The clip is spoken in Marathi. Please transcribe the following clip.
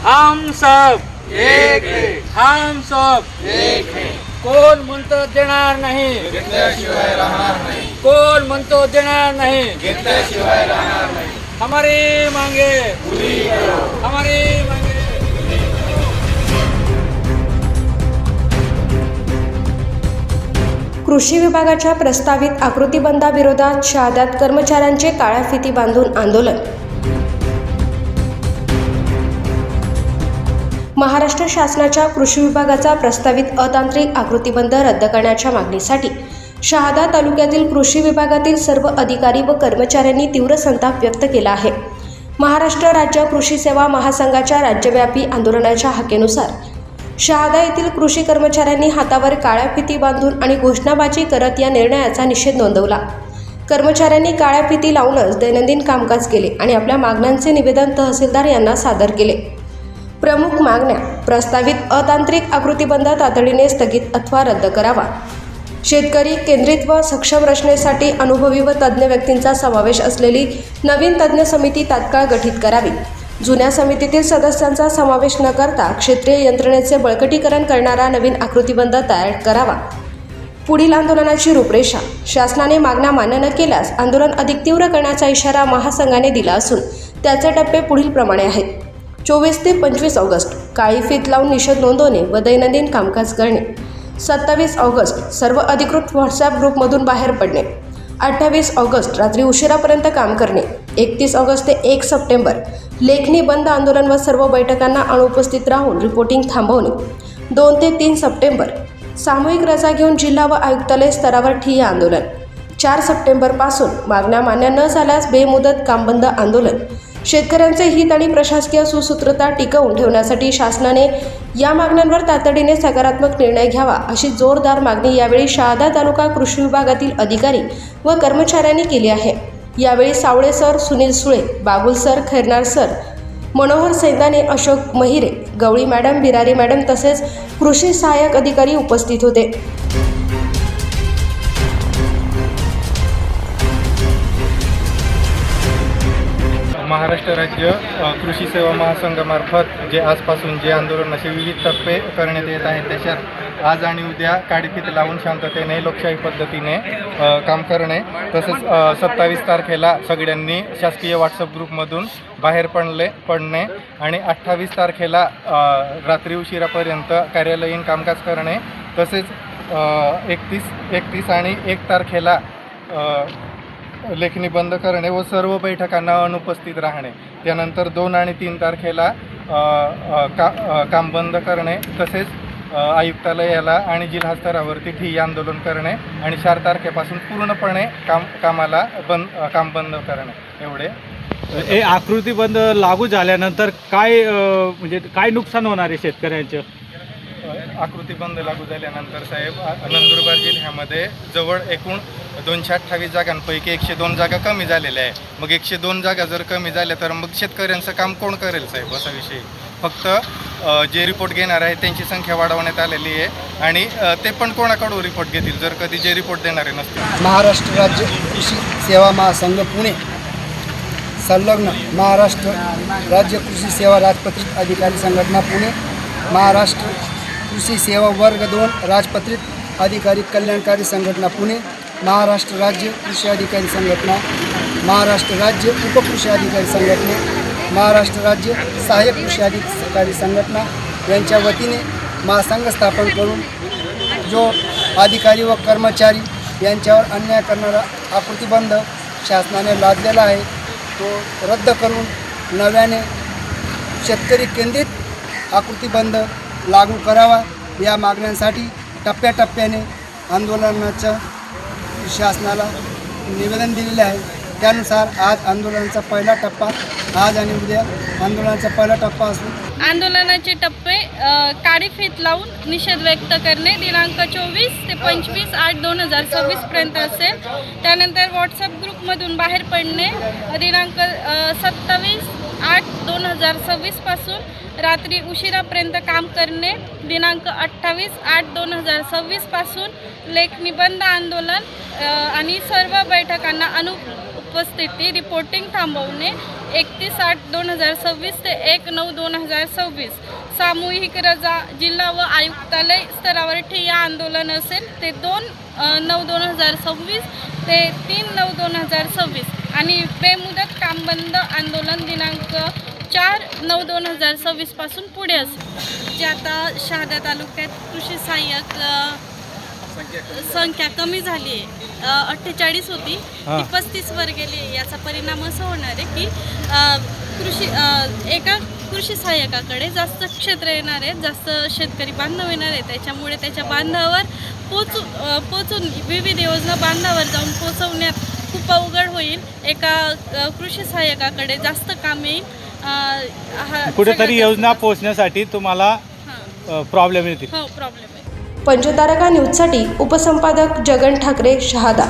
हम सब एक है, हम सब एक है, कोण म्हणतो देणार नाही, घेतल्याशिवाय राहणार नाही, कोण म्हणतो देणार नाही, घेतल्याशिवाय राहणार नाही. हमारी मांगे पुरी करो. हमारी मांगे. कृषी विभागाच्या प्रस्तावित आकृतीबंधाविरोधात शहाद्यात कर्मचाऱ्यांचे काळ्या फिती बांधून आंदोलन. महाराष्ट्र शासनाच्या कृषी विभागाचा प्रस्तावित अतांत्रिक आकृतीबंध रद्द करण्याच्या मागणीसाठी शहादा तालुक्यातील कृषी विभागातील सर्व अधिकारी व कर्मचाऱ्यांनी तीव्र संताप व्यक्त केला आहे. महाराष्ट्र राज्य कृषी सेवा महासंघाच्या राज्यव्यापी आंदोलनाच्या हाकेनुसार शहादा येथील कृषी कर्मचाऱ्यांनी हातावर काळ्या फिती बांधून आणि घोषणाबाजी करत या निर्णयाचा निषेध नोंदवला. कर्मचाऱ्यांनी काळ्या फिती लावूनच दैनंदिन कामकाज केले आणि आपल्या मागण्यांचे निवेदन तहसीलदार यांना सादर केले. प्रमुख मागण्या: प्रस्तावित अतांत्रिक आकृतीबंध तातडीने स्थगित अथवा रद्द करावा. शेतकरी केंद्रित व सक्षम रचनेसाठी अनुभवी व तज्ज्ञ व्यक्तींचा समावेश असलेली नवीन तज्ज्ञ समिती तात्काळ गठीत करावी. जुन्या समितीतील सदस्यांचा समावेश न करता क्षेत्रीय यंत्रणेचे बळकटीकरण करणारा नवीन आकृतीबंध तयार करावा. पुढील आंदोलनाची रूपरेषा: शासनाने मागण्या मान्य न केल्यास आंदोलन अधिक तीव्र करण्याचा इशारा महासंघाने दिला असून त्याचे टप्पे पुढीलप्रमाणे आहेत. 24 ते 25 ऑगस्ट काळी फीत लावून निषेध नोंदवणे व दैनंदिन कामकाज करणे. 27 ऑगस्ट सर्व अधिकृत व्हॉट्सॲप ग्रुपमधून बाहेर पडणे. 28 ऑगस्ट रात्री उशिरापर्यंत काम करणे. 31 ऑगस्ट ते 1 सप्टेंबर लेखणी बंद आंदोलन व सर्व बैठकांना अनुपस्थित राहून रिपोर्टिंग थांबवणे. 2 ते 3 सप्टेंबर सामूहिक रजा घेऊन जिल्हा व आयुक्तालय स्तरावर ठिय्या आंदोलन. 4 सप्टेंबरपासून मागण्या मान्य न झाल्यास बेमुदत कामबंद आंदोलन. शेतकऱ्यांचे हित आणि प्रशासकीय सुसूत्रता टिकवून ठेवण्यासाठी शासनाने या मागण्यांवर तातडीने सकारात्मक निर्णय घ्यावा अशी जोरदार मागणी यावेळी शहादा तालुका कृषी विभागातील अधिकारी व कर्मचाऱ्यांनी केली आहे. यावेळी Savale sir, Sunil Sule, Babul sir, Khairnar sir, Manohar Saindane, Ashok Mahire, Gawali madam, Birari madam तसेच कृषी सहाय्यक अधिकारी उपस्थित होते. महाराष्ट्र राज्य कृषी सेवा महासंघामार्फत जे आजपासून जे आंदोलनाचे विविध टप्पे करण्यात येत आहेत त्याच्यात आज आणि उद्या काडीफीत लावून शांततेने लोकशाही पद्धतीने काम करणे, तसेच 27 तारखेला सगळ्यांनी शासकीय व्हॉट्सअप ग्रुपमधून बाहेर पडणे आणि 28 तारखेला रात्री उशिरापर्यंत कार्यालयीन कामकाज करणे, तसेच 31 आणि 1 तारखेला लेखणी बंद करणे व सर्व बैठकांना अनुपस्थित राहणे. त्यानंतर 2 आणि 3 तारखेला काम बंद करणे, तसेच आयुक्तालयाला आणि जिल्हा स्तरावरती ठिय्या आंदोलन करणे आणि 4 तारखेपासून पूर्णपणे काम बंद करणे. एवढे. हे आकृतीबंध लागू झाल्यानंतर काय नुकसान होणार आहे शेतकऱ्यांचं? आकृतीबंध लागू झाल्यानंतर साहेब, नंदुरबार जिल्ह्यामध्ये जवळ एकूण 228 जागांपैकी 102 जागा कमी झालेल्या आहे. मग 102 जागा जर कमी झाल्या तर मग शेतकऱ्यांचं काम कोण करेल साहेब? असा विषय. फक्त जे रिपोर्ट घेणार आहे त्यांची संख्या वाढवण्यात आलेली आहे आणि ते पण कोणाकडून रिपोर्ट घेतील जर कधी जे रिपोर्ट देणारे नसतील. महाराष्ट्र राज्य कृषी सेवा महासंघ पुणे संलग्न महाराष्ट्र राज्य कृषी सेवा राजपत्रित अधिकारी संघटना पुणे, महाराष्ट्र कृषी सेवा वर्ग 2 राजपत्रित अधिकारी कल्याणकारी संघटना पुणे, महाराष्ट्र राज्य कृषी अधिकारी संघटना, महाराष्ट्र राज्य उपकृषी अधिकारी संघटना, महाराष्ट्र राज्य सहाय्यक कृषी अधिकारी संघटना यांच्या वतीने महासंघ स्थापन करून जो अधिकारी व कर्मचारी यांच्यावर अन्याय करणारा आकृतीबंध शासनाने लादलेला आहे तो रद्द करून नव्याने शेतकरी केंद्रित आकृतीबंध लागू करावा या मागण्यांसाठी टप्प्याटप्प्याने आंदोलनाचं शासनाला निवेदन दिलेले आहे. त्यानुसार आज आंदोलनाचा पहिला टप्पा आज आणि उद्या आंदोलनाचा पहिला टप्पा असून आंदोलनाचे टप्पे काळी फीत लावून निषेध व्यक्त करणे दिनांक 24 ते 25/8/2026 पर्यंत असेल. त्यानंतर व्हॉट्सअप ग्रुपमधून बाहेर पडणे दिनांक 27/8/2026 पासून रात्री उशिरापर्यंत काम करणे दिनांक 28/8/2026 पासून लेखणी बंद आंदोलन आणि सर्व बैठकांना उपस्थिती रिपोर्टिंग थांबवणे 31/8/2026 ते 1/9/2026. सामूहिक रजा जिल्हा व आयुक्तालय स्तरावर ठिय्या आंदोलन असेल ते 2/9/2026 ते 3/9/2026 आणि बेमुदत काम बंद आंदोलन दिनांक 4/9/2026 पासून पुढे असेल. जे आता शहादा तालुक्यात कृषी सहाय्यक संख्या कमी झाली आहे, 48 होती ती 35 वर गेली आहे. याचा परिणाम असा होणार आहे की एका कृषी सहाय्यकाकडे जास्त क्षेत्र येणार आहेत, जास्त शेतकरी बांधव येणार आहेत. त्याच्यामुळे त्याच्या बांधावर पोचून विविध योजना बांधावर जाऊन पोचवण्यात खूप अवघड होईल. एका कृषी सहाय्यकाकडे जास्त काम येईल. कुठेतरी योजना पोहोचण्यासाठी तुम्हाला प्रॉब्लेम येतील. हो, प्रॉब्लेम आहे. पंचतारका न्यूजसाठी उपसंपादक जगन ठाकरे, शहादा.